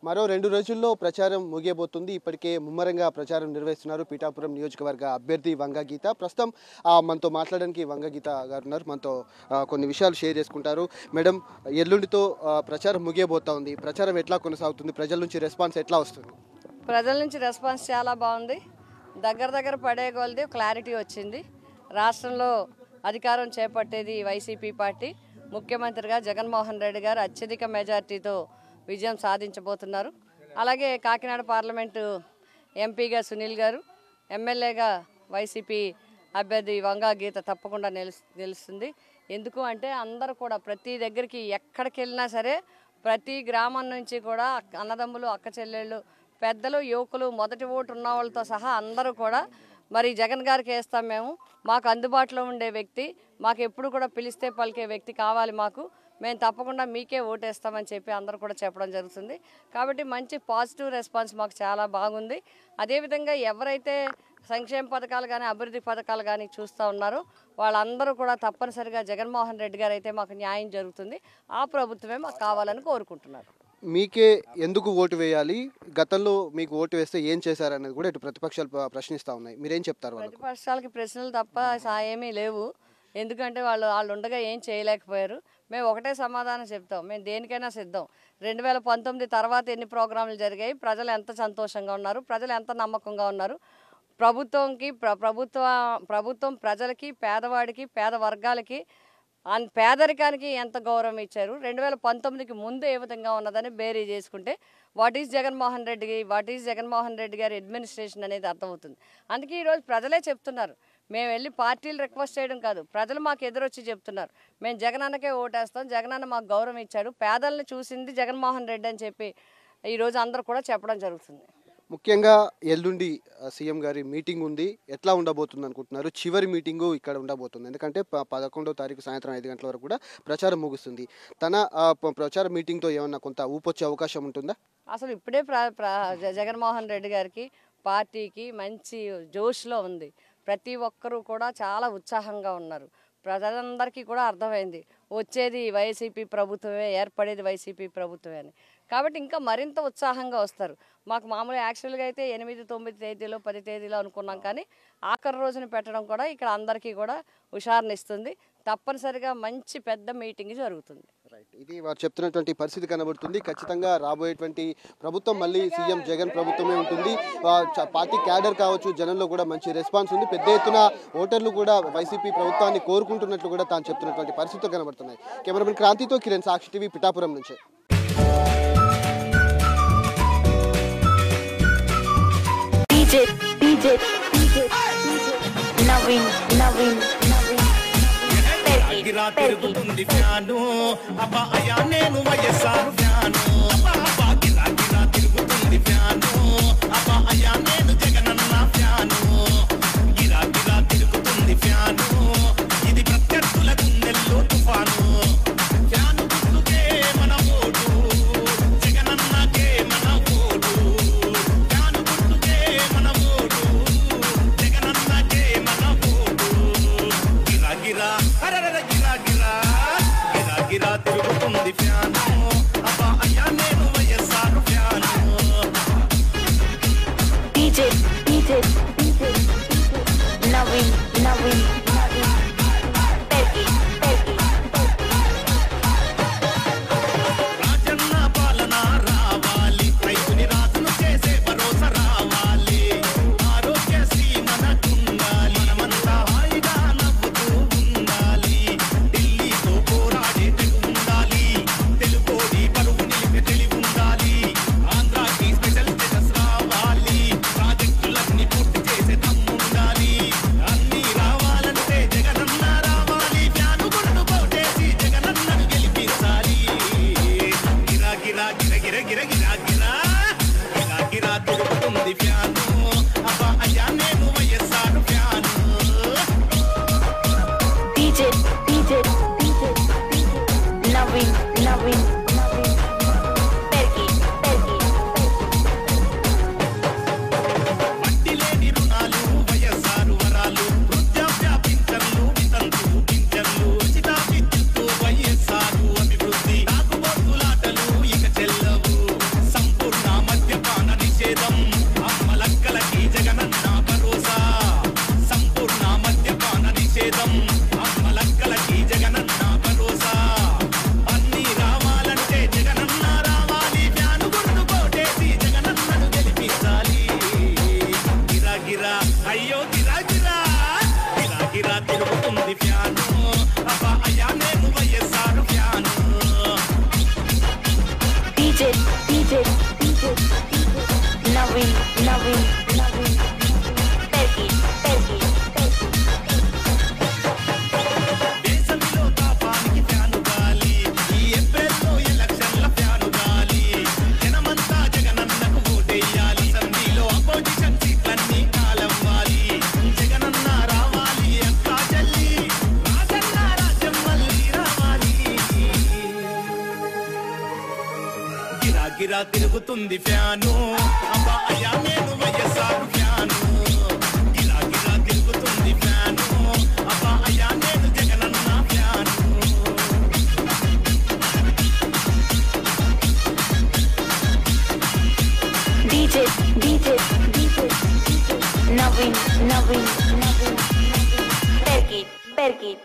మరో 2 రోజుల్లో ప్రచారం ముగియబోతుంది. ఇప్పటికే ముమ్మరంగా ప్రచారం నిర్వహిస్తున్నారు పిఠాపురం నియోజకవర్గ అభ్యర్థి వంగ గీత. ప్రస్తుతం మనతో మాట్లాడడానికి వంగ గీత గారు ఉన్నారు. మనతో కొన్ని విషయాలు షేర్ చేసుకుంటారు. మేడం, ఎల్లుండితో ప్రచారం ముగియబోతా ఉంది. ప్రచారం ఎట్లా కొనసాగుతుంది? ప్రజల నుంచి రెస్పాన్స్ ఎట్లా వస్తుంది? ప్రజల నుంచి రెస్పాన్స్ చాలా బాగుంది. దగ్గర పడే కొలది క్లారిటీ వచ్చింది. రాష్ట్రంలో అధికారం చేపట్టేది వైసీపీ పార్టీ. ముఖ్యమంత్రిగా జగన్మోహన్ రెడ్డి గారు అత్యధిక మెజార్టీతో విజయం సాధించబోతున్నారు. అలాగే కాకినాడ పార్లమెంటు ఎంపీగా సునీల్ గారు, ఎమ్మెల్యేగా వైసీపీ అభ్యర్థి వంగ గీత తప్పకుండా నిలుస్తుంది. ఎందుకు అంటే అందరూ కూడా ప్రతి దగ్గరికి ఎక్కడికి వెళ్ళినా సరే ప్రతి గ్రామం నుంచి కూడా అన్నదమ్ములు, అక్క చెల్లెళ్ళు, పెద్దలు, యువకులు, మొదటి ఓటు ఉన్న వాళ్ళతో సహా అందరూ కూడా మరి జగన్ గారికి వేస్తాం, మాకు అందుబాటులో ఉండే వ్యక్తి, మాకు ఎప్పుడు కూడా పిలిస్తే పలికే వ్యక్తి కావాలి, మేము తప్పకుండా మీకే ఓటేస్తామని చెప్పి అందరూ కూడా చెప్పడం జరుగుతుంది. కాబట్టి మంచి పాజిటివ్ రెస్పాన్స్ మాకు చాలా బాగుంది. అదేవిధంగా ఎవరైతే సంక్షేమ పథకాలు కానీ అభివృద్ధి పథకాలు కానీ చూస్తూ ఉన్నారో వాళ్ళందరూ కూడా తప్పనిసరిగా జగన్మోహన్ రెడ్డి గారు అయితే మాకు న్యాయం జరుగుతుంది, ఆ ప్రభుత్వమే మాకు కావాలని కోరుకుంటున్నారు. మీకే ఎందుకు ఓటు వేయాలి, గతంలో మీకు ఓటు వేస్తే ఏం చేశారనేది కూడా ఇటు ప్రతిపక్షాలు ప్రశ్నిస్తూ ఉన్నాయి. మీరేం చెప్తారు? ప్రతిపక్షాలకి ప్రశ్నలు తప్ప ఏమీ లేవు. ఎందుకంటే వాళ్ళు ఉండగా ఏం చేయలేకపోయారు. మేము ఒకటే సమాధానం చెప్తాం, మేము దేనికైనా సిద్ధం. 2019 తర్వాత ఎన్ని ప్రోగ్రాంలు జరిగాయి, ప్రజలు ఎంత సంతోషంగా ఉన్నారు, ప్రజలు ఎంత నమ్మకంగా ఉన్నారు, ప్రభుత్వం ప్రజలకి, పేదవాడికి, పేద వర్గాలకి, పేదరికానికి ఎంత గౌరవం ఇచ్చారు, 2019కి ముందు ఏ విధంగా ఉన్నదని బేరీ చేసుకుంటే వాట్ ఈజ్ జగన్మోహన్ రెడ్డి గారి అడ్మినిస్ట్రేషన్ అనేది అర్థమవుతుంది. అందుకే ఈరోజు ప్రజలే చెప్తున్నారు, మేము వెళ్ళి పార్టీలు రిక్వెస్ట్ చేయడం కాదు, ప్రజలు మాకు ఎదురొచ్చి చెప్తున్నారు, మేము జగనన్నకే ఓటేస్తాం, జగనన్న మాకు గౌరవం ఇచ్చాడు, పేదలను చూసింది జగన్మోహన్ రెడ్డి అని చెప్పి ఈరోజు అందరూ కూడా చెప్పడం జరుగుతుంది. ముఖ్యంగా ఎల్లుండి సీఎం గారి మీటింగ్ ఉంది, ఎట్లా ఉండబోతుంది అనుకుంటున్నారు? చివరి మీటింగు ఇక్కడ ఉండబోతుంది, ఎందుకంటే 11వ తారీఖు సాయంత్రం 5 గంటల వరకు కూడా ప్రచారం ముగుస్తుంది. తన ప్రచార మీటింగ్తో ఏమన్నా కొంత ఊపొచ్చే అవకాశం ఉంటుందా? అసలు ఇప్పుడే జగన్మోహన్ రెడ్డి గారికి పార్టీకి మంచి జోష్లో ఉంది. ప్రతి ఒక్కరూ కూడా చాలా ఉత్సాహంగా ఉన్నారు. ప్రజలందరికీ కూడా అర్థమైంది వచ్చేది వైసీపీ ప్రభుత్వమే, ఏర్పడేది వైసీపీ ప్రభుత్వమే అని. కాబట్టి ఇంకా మరింత ఉత్సాహంగా వస్తారు. మాకు మామూలు యాక్చువల్గా అయితే 8, 9 తేదీలో 10 తేదీలో అనుకున్నాం, కానీ ఆఖరి రోజున పెట్టడం కూడా ఇక్కడ అందరికీ కూడా హుషారునిస్తుంది. తప్పనిసరిగా మంచి పెద్ద మీటింగ్ జరుగుతుంది. ఇది వారు చెప్తున్నటువంటి పరిస్థితి కనబడుతుంది. ఖచ్చితంగా రాబోయేటువంటి ప్రభుత్వం మళ్ళీ సీఎం జగన్ ప్రభుత్వమే ఉంటుంది. పార్టీ క్యాడర్ కావచ్చు, జనంలో కూడా మంచి రెస్పాన్స్ ఉంది. పెద్ద ఎత్తున ఓటర్లు కూడా వైసీపీ ప్రభుత్వాన్ని కోరుకుంటున్నట్లు కూడా తాను చెప్తున్నటువంటి పరిస్థితులు కనబడుతున్నాయి. కెమెరామెన్ క్రాంతితో కిరణ్, సాక్షి టీవీ, పిఠాపురం నుంచి. తిరుగుతుంది ఫ్యాను అబ్బా అయ్యా నేను వైఎస్ఆర్ ఫ్యాను తిరుగుతుంది ఫ్యాను అబ్బా అయ్యా నేను జగనన్న ఫ్యాను గిరా తిరుగుతుంది ఫ్యాను ఇది ప్రత్యర్థుల గుండెల్లో తుఫాను ఫ్యాను గుర్తుకే మన ఓటు జగనన్నకే మన ఓటు ఫ్యాను గుర్తుకే మన ఓటు జగనన్నకే మన ఓటు గిరా గిరా తిరుగుతుంది ఫ్యాను అబ్బా అయ్యా Naveen, Perky. దేశంలో తాపానికి ఫ్యాను గాలి ఈ ఏప్రిల్లో ఎలక్షన్ల ఫ్యాను గాలి జనమంతా జగనన్నకు ఓటేయాలి సంధిలో అపోజిషన్ సీట్లన్నీ కాలవ్వాలి జగనన్న రావాలి అక్కా చెల్లి రాజన్న రాజ్యం మళ్ళీ రావాలి గిరా గిరా తిరుగుతుంది ఫ్యాను అబ్బా అయ్యా నేను వైఎస్ఆర్ ఫ్యాను గిరా గిరా తిరుగుతుంది ఫ్యాను అబ్బా అయ్యా నేను Jagananna fan DJ. Naveen, Perky.